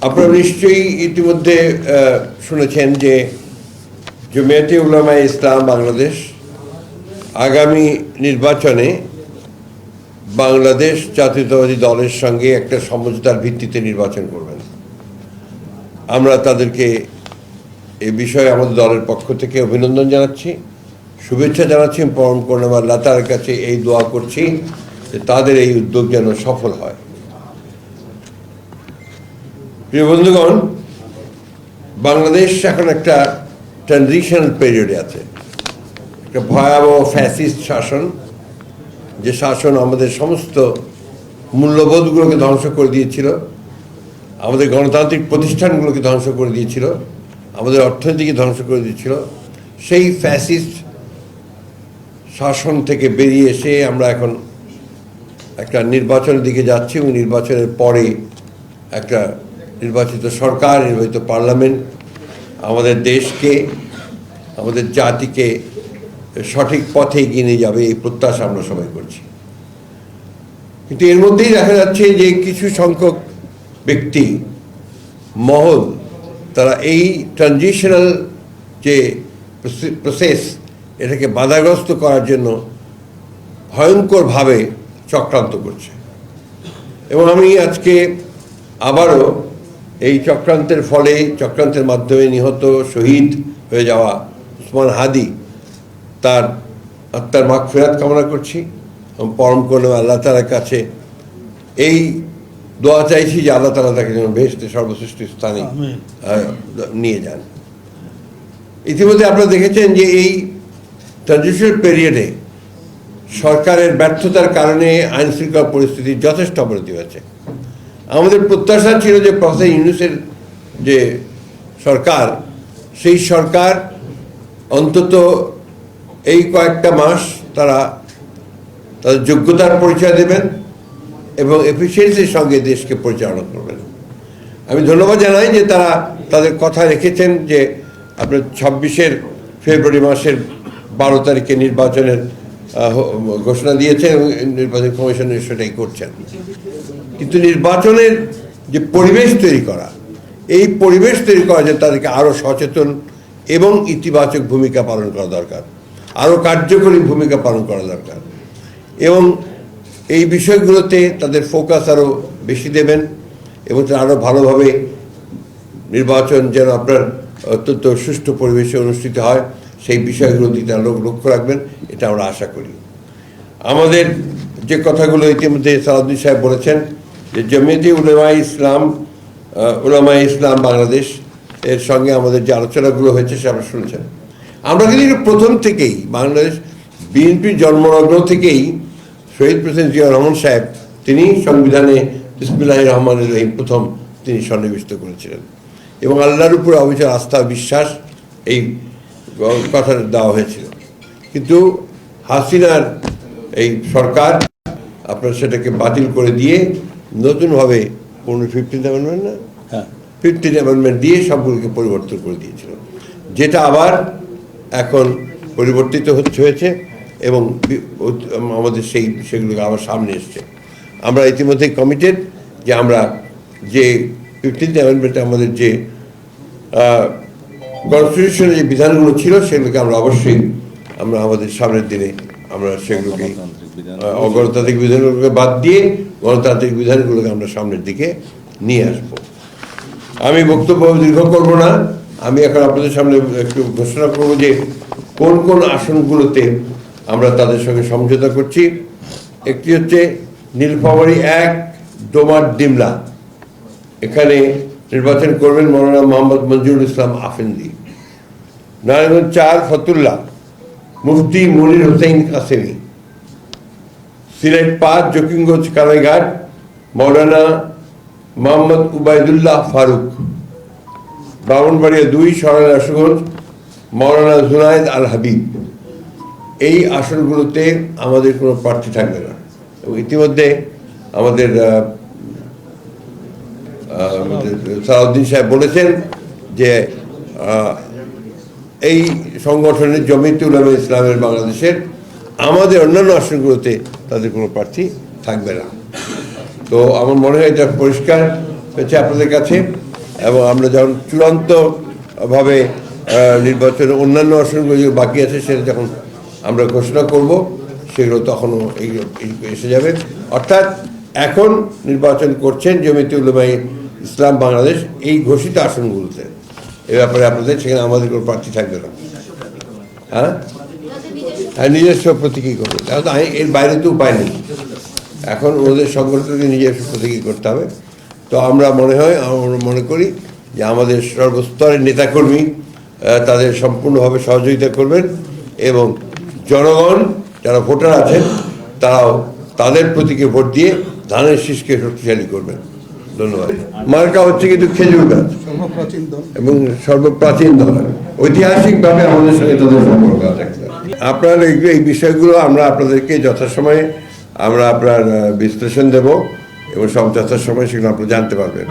আপনারা নিশ্চয়ই ইতিমধ্যে শুনেছেন যে জমিয়তে উলামায়ে ইসলাম বাংলাদেশ আগামী নির্বাচনে বাংলাদেশ জাতীয়তাবাদী দলের সঙ্গে একটা সমঝোতার ভিত্তিতে নির্বাচন করবেন। আমরা তাদেরকে এ বিষয়ে আমাদের দলের পক্ষ থেকে অভিনন্দন জানাচ্ছি, শুভেচ্ছা জানাচ্ছি, পরম করুণাময় আল্লাহ তাআলার কাছে এই দোয়া করছি যে তাদের এই উদ্যোগ যেন সফল হয়। প্রিয় বন্ধুগণ, বাংলাদেশ এখন একটা ট্রানজিশনাল পিরিয়ডে আছে, একটা ভয়াবহ ফ্যাসিস্ট শাসন, যে শাসন আমাদের সমস্ত মূল্যবোধগুলোকে ধ্বংস করে দিয়েছিল, আমাদের গণতান্ত্রিক প্রতিষ্ঠানগুলোকে ধ্বংস করে দিয়েছিল, আমাদের অর্থনীতিকে ধ্বংস করে দিয়েছিল। সেই ফ্যাসিস্ট শাসন থেকে বেরিয়ে এসে আমরা এখন একটা নির্বাচনের দিকে যাচ্ছি এবং নির্বাচনের পরে একটা নির্বাচিত সরকার, নির্বাচিত পার্লামেন্ট আমাদের দেশকে, আমাদের জাতিকে সঠিক পথে এগিয়ে নিয়ে যাবে, এই প্রত্যাশা আমরা সবাই করছি। কিন্তু এর মধ্যেই দেখা যাচ্ছে যে কিছু সংখ্যক ব্যক্তি মহল, তারা এই ট্রানজিশনাল যে প্রসেস, এটাকে বাধাগ্রস্ত করার জন্য ভয়ঙ্করভাবে চক্রান্ত করছে। এবং আমি আজকে আবারও এই চক্রান্তের ফলে, চক্রান্তের মাধ্যমে নিহত, শহীদ হয়ে যাওয়া উসমান হাদি, তার আত্মার মাগফিরাত কামনা করছি এবং পরম করুণাময় আল্লাহ তাআলার কাছে এই দোয়া চাইছি যে আল্লাহ তাআলা তাকে যেন বেহেশতে সর্বশ্রেষ্ঠ স্থানে নিয়ে যান। ইতিমধ্যে আপনারা দেখেছেন যে এই ট্রানজিশনাল পিরিয়ডে সরকারের ব্যর্থতার কারণে আইন শৃঙ্খলা পরিস্থিতির যথেষ্ট অবনতি হয়েছে। আমাদের প্রত্যাশা ছিল যে প্রফেসর ইউনূসের যে সরকার, সেই সরকার অন্তত এই কয়েকটা মাস তারা তাদের যোগ্যতার পরিচয় দেবেন এবং এফিসিয়েন্সির সঙ্গে দেশকে পরিচালনা করবেন। আমি ধন্যবাদ জানাই যে তারা তাদের কথা রেখেছেন, যে আপনার 26 ফেব্রুয়ারি মাসের 12 তারিখে নির্বাচনের ঘোষণা দিয়েছেন এবং নির্বাচন কমিশন সেটাই করছেন। কিন্তু নির্বাচনের যে পরিবেশ তৈরি করা, এই পরিবেশ তৈরি করা যে তাদেরকে আরও সচেতন এবং ইতিবাচক ভূমিকা পালন করা দরকার, আরও কার্যকরী ভূমিকা পালন করা দরকার এবং এই বিষয়গুলোতে তাদের ফোকাস আরও বেশি দেবেন এবং আরও ভালোভাবে নির্বাচন যেন আপনার অত্যন্ত সুষ্ঠু পরিবেশে অনুষ্ঠিত হয়, সেই বিষয়গুলো দিকে লক্ষ্য রাখবেন, এটা আমরা আশা করি। আমাদের যে কথাগুলো ইতিমধ্যে সালাউদ্দিন সাহেব বলেছেন, যে জমিয়তে উলামায়ে ইসলাম বাংলাদেশ এর সঙ্গে আমাদের যে আলোচনাগুলো হয়েছে সে আপনারা শুনেছেন। আমরা কিন্তু প্রথম থেকেই, বাংলাদেশ বিএনপির জন্মলগ্ন থেকেই শহীদ প্রেসিডেন্ট জিয়াউর রহমান সাহেব, তিনি সংবিধানে বিসমিল্লাহির রহমানির রহিম প্রথম তিনি সন্নিবিষ্ট করেছিলেন এবং আল্লাহর উপর অবিচল আস্থা বিশ্বাস এই কথাটা দেওয়া হয়েছিল। কিন্তু হাসিনার এই সরকার আপনার সেটাকে বাতিল করে দিয়ে নতুনভাবে 15th অ্যামেন্ডমেন্ট না 15th অ্যামেন্ডমেন্ট দিয়ে সবগুলোকে পরিবর্তন করে দিয়েছিল, যেটা আবার এখন পরিবর্তিত হয়েছে এবং আমাদের সেগুলোকে আবার সামনে এসছে। আমরা ইতিমধ্যেই কমিটেড যে আমরা যে 15th অ্যামেন্ডমেন্টে আমাদের যে কনস্টিটিউশনের যে বিধানগুলো ছিল সেগুলোকে আমরা অবশ্যই আমরা আমাদের সামনের দিনে আমরা সেগুলোকে অগণতান্ত্রিক বিধানগুলোকে বাদ দিয়ে গণতান্ত্রিক বিধানগুলোকে আমরা সামনের দিকে নিয়ে আসব। আমি বক্তব্য দীর্ঘ করব না, আমি এখন আপনাদের সামনে একটু ঘোষণা করব যে কোন কোন আসনগুলোতে আমরা তাদের সঙ্গে সমঝোতা করছি। একটি হচ্ছে নীলফামারী 1 ডোমার ডিমলা, এখানে নির্বাচন করবেন মৌলানা মোহাম্মদ মঞ্জুরুল ইসলাম আফেন্দি। নারায়ণগঞ্জ 4 ফতুল্লা মুফতি মনির হোসেন কাসেমি। সিলেট 5 জকিগঞ্জ কানাইঘাট মৌলানা মোহাম্মদ উবাইদুল্লাহ ফারুক। ব্রাহ্মণবাড়িয়া 2 সরাইল আশুগঞ্জ মৌলানা জুনায়েদ আল হাবিব। এই আসনগুলোতে আমাদের কোনো প্রার্থী থাকবে না এবং ইতিমধ্যে আমাদের সালাউদ্দিন সাহেব বলেছেন যে এই সংগঠনের জমিয়তে উলামায়ে ইসলামের বাংলাদেশের আমাদের অন্যান্য আসনগুলোতে তাদের কোনো প্রার্থী থাকবে না। তো আমার মনে হয় এটা পরিষ্কার হচ্ছে আপনাদের কাছে। এবং আমরা যখন চূড়ান্তভাবে নির্বাচনের অন্যান্য আসনগুলো যে বাকি আছে সেটা যখন আমরা ঘোষণা করব সেগুলো তখনও এসে যাবে। অর্থাৎ এখন নির্বাচন করছেন জমিয়তে উলামায়ে ইসলাম বাংলাদেশ এই ঘোষিত আসনগুলোতে। এ ব্যাপারে আপনাদের সেখানে আমাদের কোনো প্রার্থী থাকবে না। হ্যাঁ, নিজস্ব প্রতীকী করবে, তাহলে এর বাইরে তো উপায় নেই। এখন ওদের সংগঠনকে নিজস্ব প্রতীকী করতে হবে। তো আমরা মনে করি যে আমাদের সর্বস্তরের নেতাকর্মী তাদের সম্পূর্ণভাবে সহযোগিতা করবেন এবং জনগণ যারা ভোটার আছেন তারাও তাদের প্রতীকে ভোট দিয়ে ধানের শীষকে শক্তিশালী করবেন। ধন্যবাদ। মার্কা হচ্ছে কিন্তু খেজুর গাছ এবং সর্বপ্রাচীন দল, ঐতিহাসিকভাবে আমাদের সঙ্গে তাদের সম্পর্ক আছে। আপনার এই বিষয়গুলো আমরা আপনাদেরকে যথাসময়ে আমরা আপনার বিশ্লেষণ দেব এবং সব যথাসময়ে সেগুলো আপনি জানতে পারবেন।